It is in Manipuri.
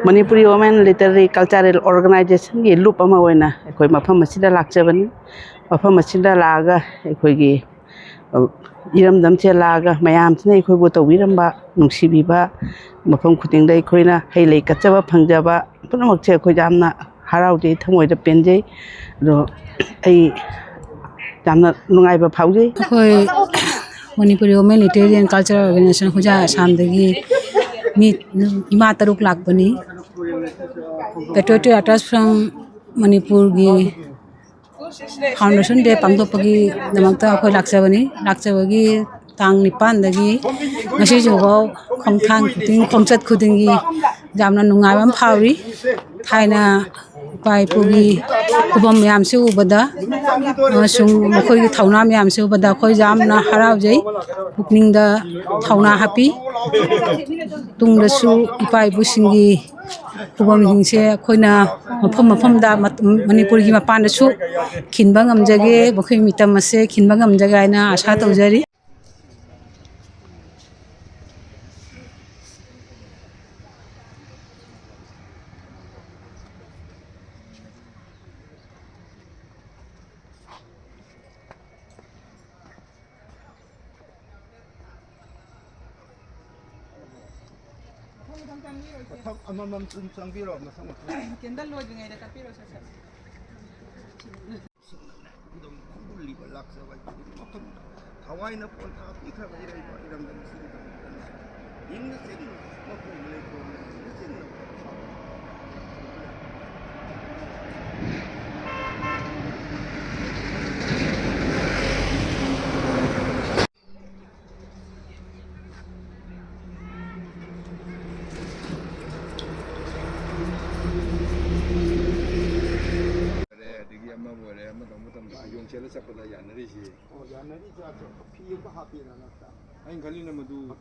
Manipuri Women Literary Cultural Organization gi loop ama oina ekoi mafam asida lakchabani mafam asida laga ekoi gi iramdam che laga mayam sine ekoi bo tawiramba nungsibiba mafam khuding dai ekhoina heilei kachaba phangjaba punamak che ekoi jamna haraude thamoida penjei ro ai jamna nungaiba phaujei khoi Manipuri Women Literary and Cultural Organization khuja Assam dagi mi ima taruk lakbani patriotic artists from Manipur gi foundation day pangdopagi namakta khoi lakchabagi tang nipan dagi ngasi jogau khongthang khuding khongchat khuding gi jamna nungaibam phauri thaina pai pugi kubam yam se ubada sung khoi gi thauna yam se ubada khoi jamna harau jai pukning da thauna happy tung da su ipai bu singi kubam hingse khoina mafam da Manipur gi mapan da su khinba ngamjage bokhoi mitam ase khinba ngamjaga ina asha tawjari amamam sangbiro masang kendal lo jingay da kapiro sa dum kulli balak sa wai matam hawai na pon ta ikha ga iram dam siri in sing makum le ko sing yung chela sa pala yan na rin siya. Oh, yan na rin siya. Piyo pa happy na nata. Ay, galing na madu.